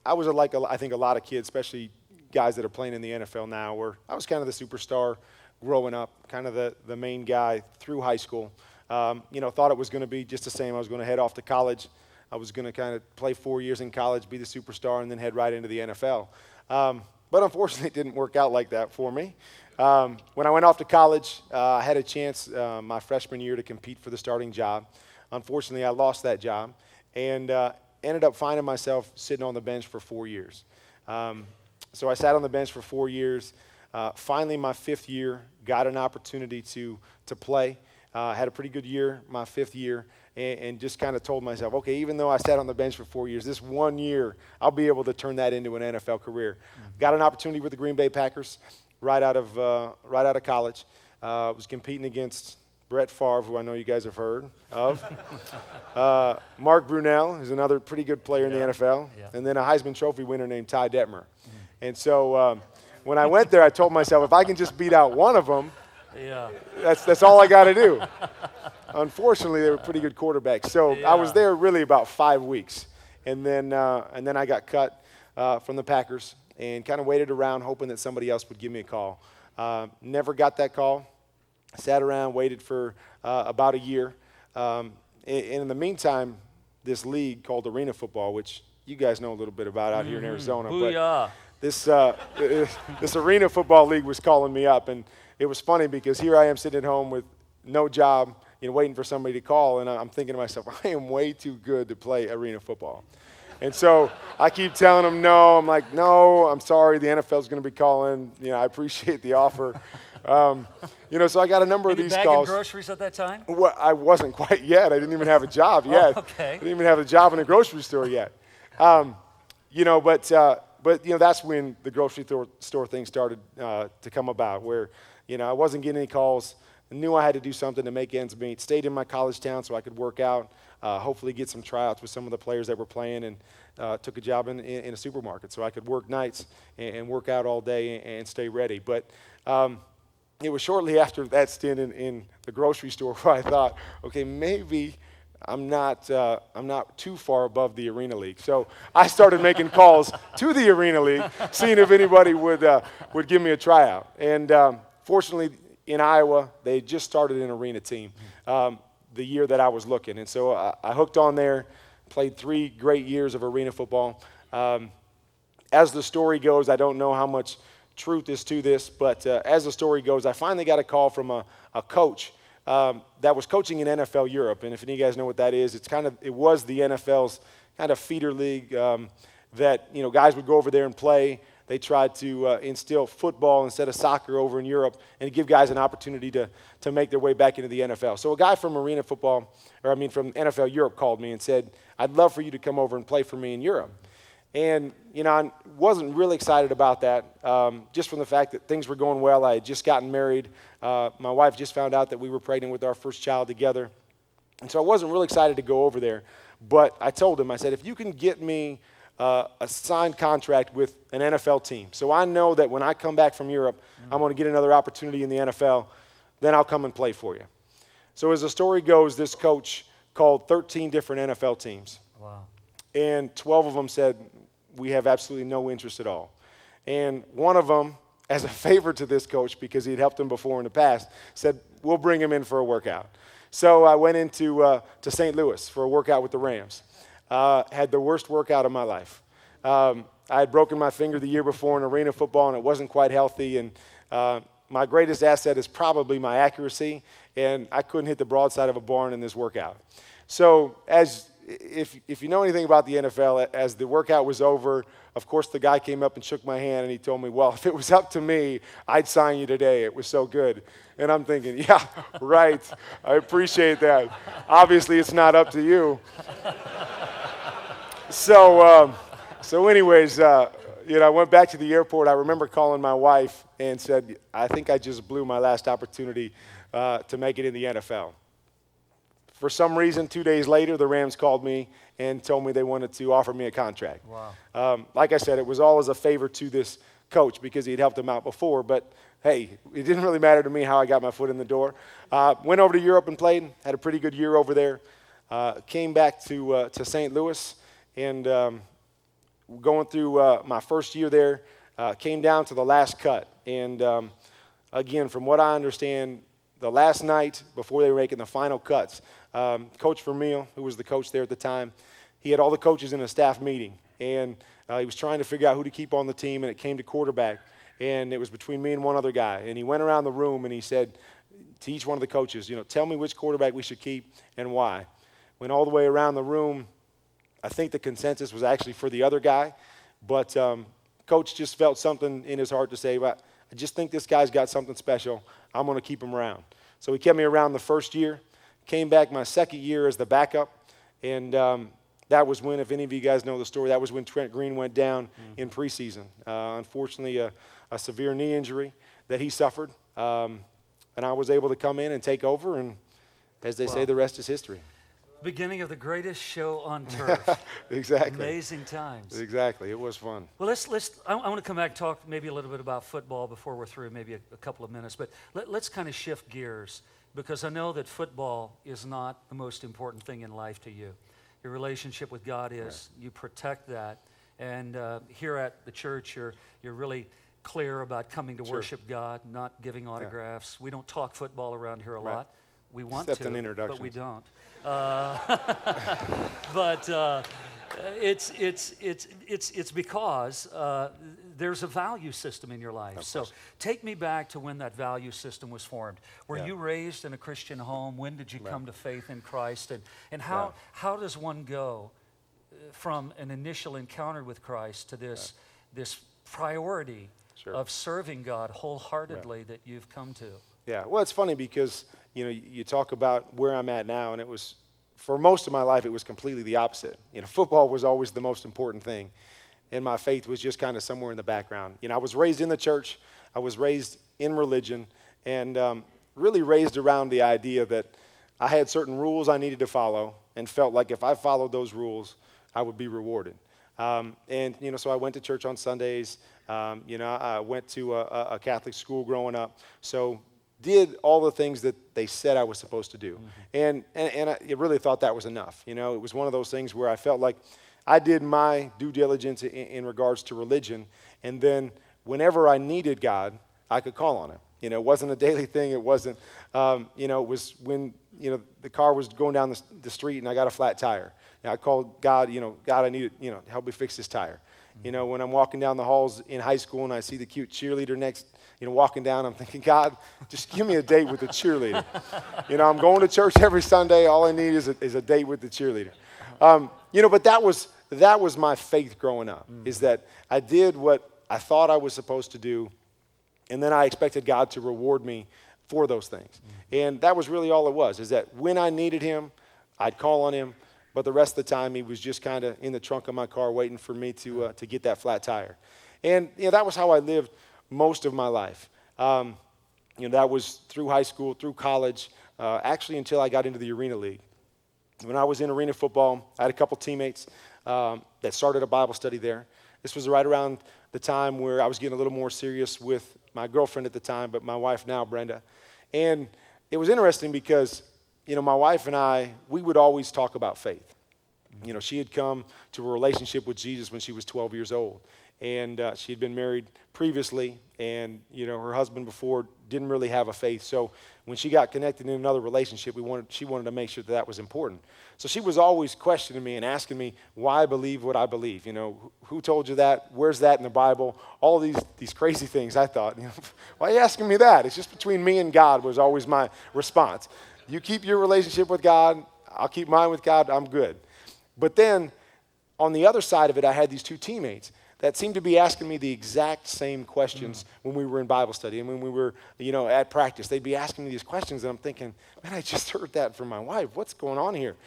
I was I think a lot of kids, especially guys that are playing in the NFL now, where I was kind of the superstar growing up, kind of the main guy through high school. Thought it was going to be just the same. I was going to head off to college. I was going to kind of play 4 years in college, be the superstar, and then head right into the NFL. But unfortunately, it didn't work out like that for me. When I went off to college, I had a chance my freshman year to compete for the starting job. Unfortunately, I lost that job and ended up finding myself sitting on the bench for 4 years. So I sat on the bench for 4 years. Finally, my fifth year, got an opportunity to play. Had a pretty good year my fifth year, and just kind of told myself, okay, even though I sat on the bench for 4 years, this 1 year, I'll be able to turn that into an NFL career. Got an opportunity with the Green Bay Packers right out of college. Was competing against Brett Favre, who I know you guys have heard of. Mark Brunell, who's another pretty good player in the NFL. Yeah. And then a Heisman Trophy winner named Ty Detmer. And so when I went there, I told myself, if I can just beat out one of them, that's all I got to do. Unfortunately, they were pretty good quarterbacks. So I was there really about 5 weeks. And then I got cut from the Packers and kind of waited around hoping that somebody else would give me a call. Never got that call. Sat around, waited for about a year. And in the meantime, this league called Arena Football, which you guys know a little bit about out here in Arizona. Booyah. But this Arena Football league was calling me up. And it was funny because here I am sitting at home with no job, waiting for somebody to call. And I'm thinking to myself, I am way too good to play Arena Football. And so I keep telling them no. I'm like, no, I'm sorry. The NFL's going to be calling. I appreciate the offer. So I got a number of these calls. Bagging groceries at that time? Well, I wasn't quite yet. I didn't even have a job yet. Oh, okay. I didn't even have a job in a grocery store yet. But that's when the grocery store thing started to come about, where I wasn't getting any calls. I knew I had to do something to make ends meet. Stayed in my college town so I could work out, hopefully get some tryouts with some of the players that were playing, and took a job in a supermarket so I could work nights and work out all day and stay ready. But it was shortly after that stint in the grocery store where I thought, okay, maybe I'm not too far above the Arena League. So I started making calls to the Arena League, seeing if anybody would give me a tryout. And fortunately, in Iowa, they just started an arena team the year that I was looking. And so I hooked on there, played 3 great years of arena football. As the story goes, I don't know how much truth is to this, but as the story goes, I finally got a call from a coach that was coaching in NFL Europe. And if any of you guys know what that is, it was the NFL's kind of feeder league that guys would go over there and play. They tried to instill football instead of soccer over in Europe and give guys an opportunity to make their way back into the NFL. So a guy from from NFL Europe called me and said, I'd love for you to come over and play for me in Europe. And, I wasn't really excited about that, just from the fact that things were going well. I had just gotten married. My wife just found out that we were pregnant with our first child together. And so I wasn't really excited to go over there. But I told him, I said, if you can get me a signed contract with an NFL team, so I know that when I come back from Europe, I'm going to get another opportunity in the NFL, then I'll come and play for you. So as the story goes, this coach called 13 different NFL teams. Wow. And 12 of them said, we have absolutely no interest at all. And one of them, as a favor to this coach, because he'd helped him before in the past, said, we'll bring him in for a workout. So I went into to St. Louis for a workout with the Rams. Had the worst workout of my life. I had broken my finger the year before in arena football, and it wasn't quite healthy. And my greatest asset is probably my accuracy, and I couldn't hit the broadside of a barn in this workout. So if you know anything about the NFL, as the workout was over, of course the guy came up and shook my hand and he told me, well, if it was up to me, I'd sign you today. It was so good. And I'm thinking, yeah, right. I appreciate that. Obviously, it's not up to you. So anyways, I went back to the airport. I remember calling my wife and said, I think I just blew my last opportunity to make it in the NFL. For some reason, 2 days later, the Rams called me and told me they wanted to offer me a contract. Wow. Like I said, it was all as a favor to this coach because he'd helped him out before. But, hey, it didn't really matter to me how I got my foot in the door. Went over to Europe and played. Had a pretty good year over there. Came back to St. Louis and going through my first year there, came down to the last cut. And again, from what I understand, the last night before they were making the final cuts, Coach Vermeil, who was the coach there at the time, he had all the coaches in a staff meeting. And he was trying to figure out who to keep on the team, and it came to quarterback. And it was between me and one other guy. And he went around the room and he said to each one of the coaches, tell me which quarterback we should keep and why. Went all the way around the room. I think the consensus was actually for the other guy. But Coach just felt something in his heart to say, well, I just think this guy's got something special. I'm going to keep him around. So he kept me around the first year. Came back my second year as the backup. And that was when, if any of you guys know the story, that was when Trent Green went down in preseason. Unfortunately, a severe knee injury that he suffered. And I was able to come in and take over, and as they say, the rest is history. Beginning of the greatest show on turf. Exactly. Amazing times. Exactly. It was fun. Well, I want to come back and talk maybe a little bit about football before we're through, maybe a couple of minutes. But let's kind of shift gears, because I know that football is not the most important thing in life to you. Your relationship with God is. Right. You protect that. And here at the church, you're really clear about coming to worship God, not giving autographs. Yeah. We don't talk football around here a lot. We want Except in introductions. But we don't. But it's because there's a value system in your life. So take me back to when that value system was formed. Were you raised in a Christian home? When did you come to faith in Christ? And how does one go from an initial encounter with Christ to this priority of serving God wholeheartedly that you've come to? Yeah, well, it's funny because, you talk about where I'm at now, and it was, for most of my life, it was completely the opposite. Football was always the most important thing, and my faith was just kind of somewhere in the background. I was raised in the church, I was raised in religion, and really raised around the idea that I had certain rules I needed to follow, and felt like if I followed those rules, I would be rewarded. So I went to church on Sundays. I went to a Catholic school growing up. So did all the things that they said I was supposed to do. And I really thought that was enough. It was one of those things where I felt like I did my due diligence in regards to religion. And then whenever I needed God, I could call on him. It wasn't a daily thing. It wasn't, it was when, the car was going down the street and I got a flat tire. And I called God, God, I need, help me fix this tire. When I'm walking down the halls in high school and I see the cute cheerleader next, walking down, I'm thinking, God, just give me a date with the cheerleader. I'm going to church every Sunday. All I need is a date with the cheerleader. But that was my faith growing up, is that I did what I thought I was supposed to do, and then I expected God to reward me for those things. And that was really all it was, is that when I needed him, I'd call on him. But the rest of the time, he was just kind of in the trunk of my car waiting for me to get that flat tire. And that was how I lived most of my life. That was through high school, through college, actually until I got into the Arena League. When I was in arena football, I had a couple teammates that started a Bible study there. This was right around the time where I was getting a little more serious with my girlfriend at the time, but my wife now, Brenda. And it was interesting because my wife and I, we would always talk about faith. She had come to a relationship with Jesus when she was 12 years old. And she had been married previously, and, her husband before didn't really have a faith. So when she got connected in another relationship, she wanted to make sure that was important. So she was always questioning me and asking me why I believe what I believe. Who told you that? Where's that in the Bible? All these crazy things. I thought, why are you asking me that? It's just between me and God, was always my response. You keep your relationship with God, I'll keep mine with God, I'm good. But then, on the other side of it, I had these two teammates that seemed to be asking me the exact same questions when we were in Bible study and when we were, at practice. They'd be asking me these questions, and I'm thinking, man, I just heard that from my wife. What's going on here?